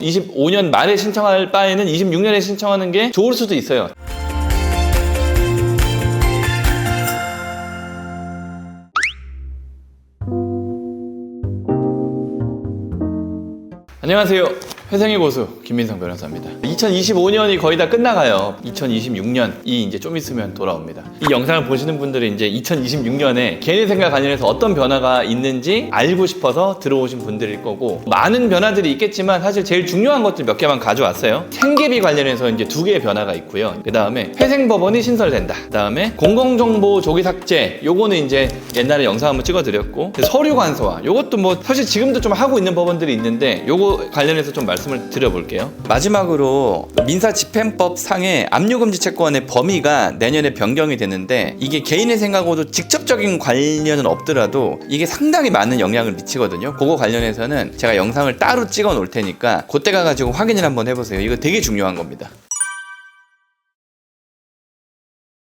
25년 말에 신청할 바에는 26년에 신청하는 게 좋을 수도 있어요. 안녕하세요. 회생의 고수 김민성 변호사입니다. 2025년이 거의 다 끝나가요. 2026년이 이제 좀 있으면 돌아옵니다. 이 영상을 보시는 분들은 이제 2026년에 개인의 생각 관련해서 어떤 변화가 있는지 알고 싶어서 들어오신 분들일 거고, 많은 변화들이 있겠지만 사실 제일 중요한 것들 몇 개만 가져왔어요. 생계비 관련해서 이제 2개의 변화가 있고요. 그 다음에 회생법원이 신설된다. 그 다음에 공공정보 조기 삭제, 요거는 이제 옛날에 영상 한번 찍어드렸고, 서류 간소화, 요것도 뭐 사실 지금도 좀 하고 있는 법원들이 있는데 요거 관련해서 좀 말씀을 드려볼게요. 마지막으로 민사집행법 상의 압류금지 채권의 범위가 내년에 변경이 되는데, 이게 개인의 생각하고도 직접적인 관련은 없더라도 이게 상당히 많은 영향을 미치거든요. 그거 관련해서는 제가 영상을 따로 찍어 놓을 테니까 그때 가가지고 확인을 한번 해보세요. 이거 되게 중요한 겁니다.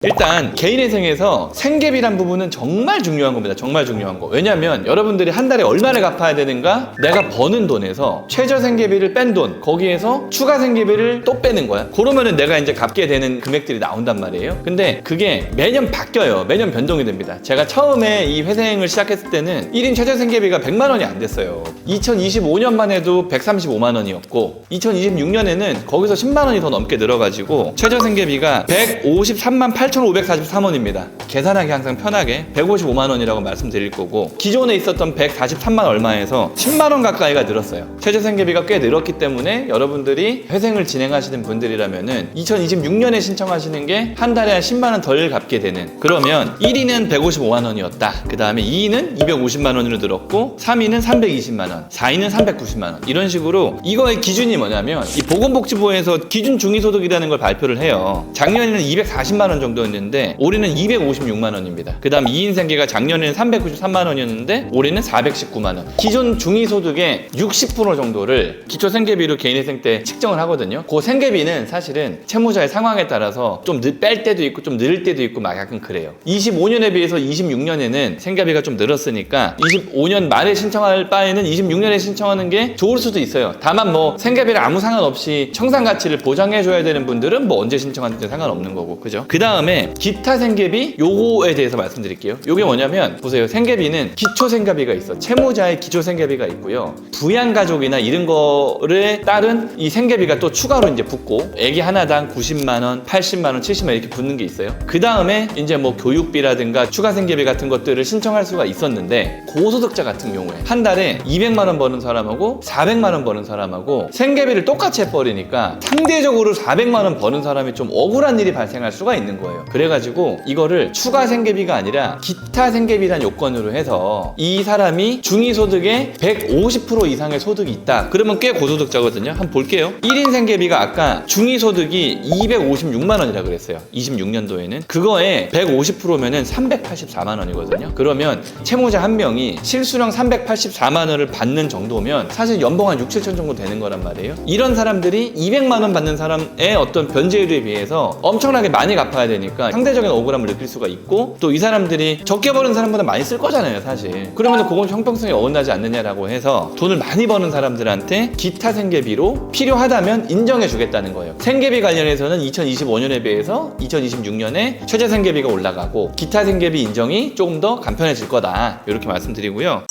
일단 개인회생에서 생계비란 부분은 정말 중요한 겁니다. 정말 중요한 거. 왜냐면 여러분들이 한 달에 얼마를 갚아야 되는가? 내가 버는 돈에서 최저 생계비를 뺀 돈, 거기에서 추가 생계비를 또 빼는 거야. 그러면은 내가 이제 갚게 되는 금액들이 나온단 말이에요. 근데 그게 매년 바뀌어요. 매년 변동이 됩니다. 제가 처음에 이 회생을 시작했을 때는 1인 최저 생계비가 100만 원이 안 됐어요. 2025년만 해도 135만 원이었고 2026년에는 거기서 10만 원이 더 넘게 늘어가지고 최저 생계비가 153만 8,543원입니다. 계산하기 항상 편하게 155만 원이라고 말씀드릴 거고, 기존에 있었던 143만 얼마에서 10만 원 가까이가 늘었어요. 최저 생계비가 꽤 늘었기 때문에 여러분들이 회생을 진행하시는 분들이라면은 2026년에 신청하시는 게 한 달에 한 10만 원 덜 갚게 되는, 그러면 1위는 155만 원이었다. 그 다음에 2위는 250만 원으로 늘었고, 3위는 320만 원, 4위는 390만 원. 이런 식으로 이거의 기준이 뭐냐면 이 보건복지부에서 기준 중위소득이라는 걸 발표를 해요. 작년에는 240만 원 정도였는데 올해는 256만 원입니다. 그 다음 2인 생계가 작년에는 393만 원이었는데 올해는 419만 원. 기존 중위소득의 60% 정도를 기초생계비로 개인회생 때 측정을 하거든요. 그 생계비는 사실은 채무자의 상황에 따라서 좀 뺄 때도 있고 좀 늘릴 때도 있고 막 약간 그래요. 25년에 비해서 26년에는 생계비가 좀 늘었으니까 25년 말에 신청할 바에는 26년에 신청하는 게 좋을 수도 있어요. 다만 뭐 생계비를 아무 상관없이 청산가치를 보장해줘야 되는 분들은 뭐 언제 신청하는지 상관없는 거고, 그죠? 그 다음에 기타 생계비, 요거에 대해서 말씀드릴게요. 요게 뭐냐면 보세요. 생계비는 기초 생계비가 있어. 채무자의 기초 생계비가 있고요. 부양가족이나 이런 거를 따른 이 생계비가 또 추가로 이제 붙고, 애기 하나당 90만 원, 80만 원, 70만 원 이렇게 붙는 게 있어요. 그 다음에 이제 뭐 교육비라든가 추가 생계비 같은 것들을 신청할 수가 있었는데, 고소득자 같은 경우에 한 달에 200만 원 버는 사람하고 400만 원 버는 사람하고 생계비를 똑같이 해버리니까 상대적으로 400만 원 버는 사람이 좀 억울한 일이 발생할 수가 있는 거예요. 그래가지고 이거를 추가 생계비가 아니라 기타 생계비란 요건으로 해서 이 사람이 중위소득의 150% 이상의 소득이 있다. 그러면 꽤 고소득자거든요. 한번 볼게요. 1인 생계비가 아까 중위소득이 256만 원이라 그랬어요. 26년도에는. 그거에 150%면은 384만 원이거든요. 그러면 채무자 한 명이 실수령 384만 원을 받는 정도면 사실 연봉 한 6, 7천 정도 되는 거란 말이에요. 이런 사람들이 200만 원 받는 사람의 어떤 변제율에 비해서 엄청나게 많이 갚아야 되니까 상대적인 억울함을 느낄 수가 있고, 또 이 사람들이 적게 버는 사람보다 많이 쓸 거잖아요, 사실. 그러면 그건 형평성이 어긋나지 않느냐라고 해서 돈을 많이 버는 사람들한테 기타 생계비로 필요하다면 인정해 주겠다는 거예요. 생계비 관련해서는 2025년에 비해서 2026년에 최저 생계비가 올라가고 기타 생계비 인정이 조금 더 간편해질 거다, 이렇게 말씀드리고요.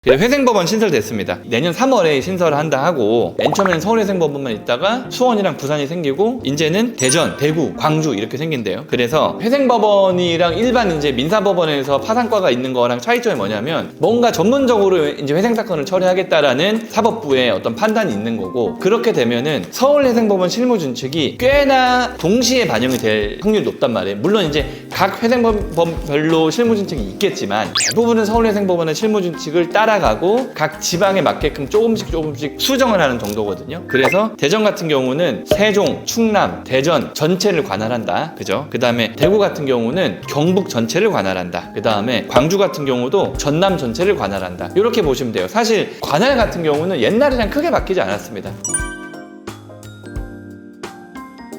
회생법원 신설됐습니다. 내년 3월에 신설을 한다 하고, 맨 처음에는 서울회생법원만 있다가 수원이랑 부산이 생기고 이제는 대전, 대구, 광주 이렇게 생긴대요. 그래서 회생법원이랑 일반 이제 민사법원에서 파산과가 있는 거랑 차이점이 뭐냐면, 뭔가 전문적으로 이제 회생사건을 처리하겠다라는 사법부의 어떤 판단이 있는 거고, 그렇게 되면은 서울회생법원 실무준칙이 꽤나 동시에 반영이 될 확률이 높단 말이에요. 물론 이제 각 회생법원별로 실무준칙이 있겠지만 대부분은 서울회생법원의 실무준칙을 따라가고 각 지방에 맞게끔 조금씩 수정을 하는 정도거든요. 그래서 대전 같은 경우는 세종, 충남, 대전 전체를 관할한다. 그죠? 그 다음에 대구 같은 경우는 경북 전체를 관할한다. 그 다음에 광주 같은 경우도 전남 전체를 관할한다. 이렇게 보시면 돼요. 사실 관할 같은 경우는 옛날이랑 크게 바뀌지 않았습니다.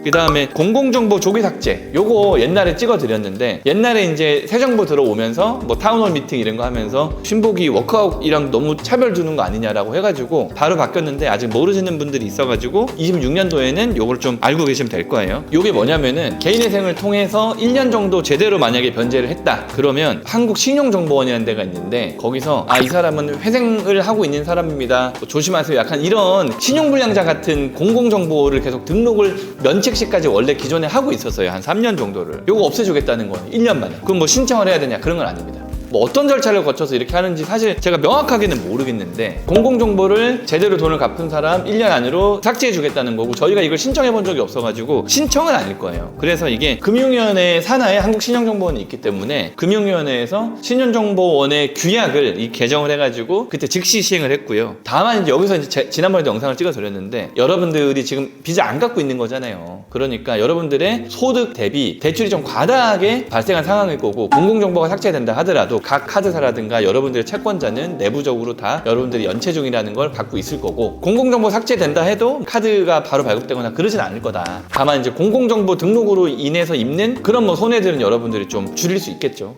그 다음에 공공정보 조기 삭제, 요거 옛날에 찍어드렸는데, 옛날에 이제 새 정부 들어오면서 뭐 타운홀 미팅 이런 거 하면서 신복이 워크아웃이랑 너무 차별 두는 거 아니냐라고 해가지고 바로 바뀌었는데, 아직 모르시는 분들이 있어가지고 26년도에는 요걸 좀 알고 계시면 될 거예요. 요게 뭐냐면은 개인회생을 통해서 1년 정도 제대로 만약에 변제를 했다 그러면 한국신용정보원이라는 데가 있는데, 거기서 이 사람은 회생을 하고 있는 사람입니다, 뭐 조심하세요, 약간 이런 신용불량자 같은 공공정보를 계속 등록을 면책시까지 원래 기존에 하고 있었어요. 한 3년 정도를. 요거 없애주겠다는 거예요, 1년 만에. 그럼 뭐 신청을 해야 되냐, 그런 건 아닙니다. 뭐 어떤 절차를 거쳐서 이렇게 하는지 사실 제가 명확하게는 모르겠는데, 공공정보를 제대로 돈을 갚은 사람 1년 안으로 삭제해 주겠다는 거고, 저희가 이걸 신청해 본 적이 없어가지고 신청은 아닐 거예요. 그래서 이게 금융위원회 산하에 한국신용정보원이 있기 때문에 금융위원회에서 신용정보원의 규약을 개정을 해가지고 그때 즉시 시행을 했고요. 다만 이제 여기서 이제 지난번에도 영상을 찍어 드렸는데, 여러분들이 지금 빚을 안 갚고 있는 거잖아요. 그러니까 여러분들의 소득 대비 대출이 좀 과다하게 발생한 상황일 거고, 공공정보가 삭제된다 하더라도 각 카드사라든가 여러분들의 채권자는 내부적으로 다 여러분들이 연체 중이라는 걸 갖고 있을 거고, 공공정보 삭제된다 해도 카드가 바로 발급되거나 그러진 않을 거다. 다만 이제 공공정보 등록으로 인해서 입는 그런 뭐 손해들은 여러분들이 좀 줄일 수 있겠죠.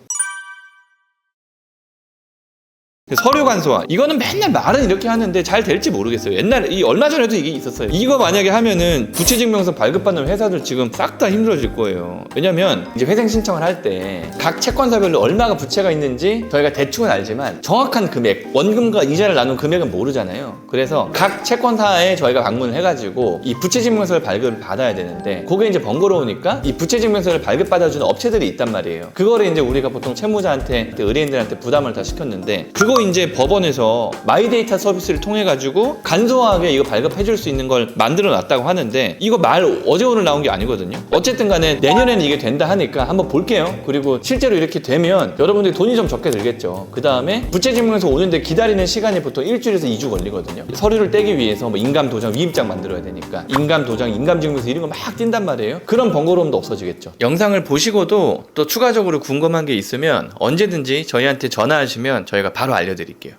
서류 간소화, 이거는 맨날 말은 이렇게 하는데 잘 될지 모르겠어요. 옛날에 얼마 전에도 이게 있었어요. 이거 만약에 하면은 부채증명서 발급받는 회사들 지금 싹 다 힘들어질 거예요. 왜냐면 이제 회생 신청을 할 때 각 채권사별로 얼마가 부채가 있는지 저희가 대충은 알지만 정확한 금액, 원금과 이자를 나눈 금액은 모르잖아요. 그래서 각 채권사에 저희가 방문을 해가지고 이 부채증명서를 발급을 받아야 되는데, 그게 이제 번거로우니까 이 부채증명서를 발급받아주는 업체들이 있단 말이에요. 그거를 이제 우리가 보통 채무자한테, 의뢰인들한테 부담을 다 시켰는데, 그거 이제 법원에서 마이데이터 서비스를 통해 가지고 간소하게 이거 발급해줄 수 있는 걸 만들어 놨다고 하는데, 이거 말 어제 오늘 나온 게 아니거든요. 어쨌든 간에 내년에는 이게 된다 하니까 한번 볼게요. 그리고 실제로 이렇게 되면 여러분들이 돈이 좀 적게 들겠죠. 그 다음에 부채증명서 오는데 기다리는 시간이 보통 일주일에서 2주 걸리거든요. 서류를 떼기 위해서 뭐 인감도장, 위임장 만들어야 되니까 인감도장, 인감증명서 이런 거 막 뛴단 말이에요. 그런 번거로움도 없어지겠죠. 영상을 보시고도 또 추가적으로 궁금한 게 있으면 언제든지 저희한테 전화하시면 저희가 바로 알려드릴게요.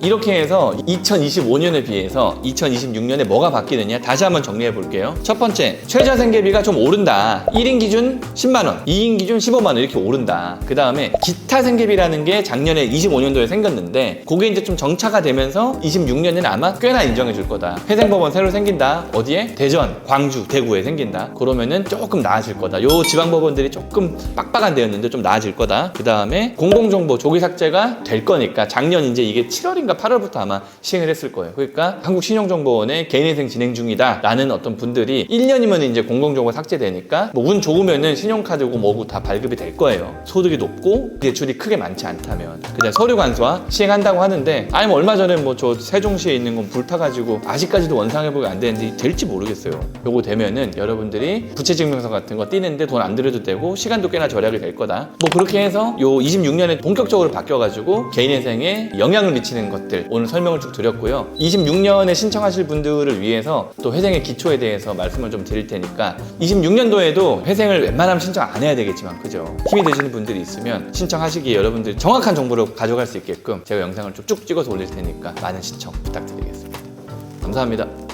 이렇게 해서 2025년에 비해서 2026년에 뭐가 바뀌느냐 다시 한번 정리해 볼게요. 첫 번째, 최저 생계비가 좀 오른다. 1인 기준 10만원, 2인 기준 15만원 이렇게 오른다. 그 다음에 기타 생계비라는 게 작년에 25년도에 생겼는데, 그게 이제 좀 정차가 되면서 26년에는 아마 꽤나 인정해 줄 거다. 회생법원 새로 생긴다. 어디에? 대전, 광주, 대구에 생긴다. 그러면은 조금 나아질 거다. 요 지방법원들이 조금 빡빡한 데였는데 좀 나아질 거다. 그 다음에 공공정보 조기 삭제가 될 거니까, 작년 이제 이게 7월인가 8월부터 아마 시행을 했을 거예요. 그러니까 한국신용정보원에 개인회생 진행 중이다 라는 어떤 분들이 1년이면 이제 공공정보가 삭제되니까 뭐 운 좋으면은 신용카드고 뭐고 다 발급이 될 거예요. 소득이 높고 대출이 크게 많지 않다면. 그다음 서류 간소화 시행한다고 하는데, 아니 뭐 얼마 전에 뭐 저 세종시에 있는 건 불타가지고 아직까지도 원상회복이 안 되는데 될지 모르겠어요. 요거 되면은 여러분들이 부채증명서 같은 거 띄는데 돈 안 들여도 되고 시간도 꽤나 절약이 될 거다. 뭐 그렇게 해서 요 26년에 본격적으로 바뀌어가지고 개인회생에 영향을 미치는 것들 오늘 설명을 쭉 드렸고요. 26년에 신청하실 분들을 위해서 또 회생의 기초에 대해서 말씀을 좀 드릴 테니까, 26년도에도 회생을 웬만하면 신청 안 해야 되겠지만, 그죠? 힘이 드시는 분들이 있으면 신청하시기에 여러분들이 정확한 정보를 가져갈 수 있게끔 제가 영상을 쭉 찍어서 올릴 테니까 많은 신청 부탁드리겠습니다. 감사합니다.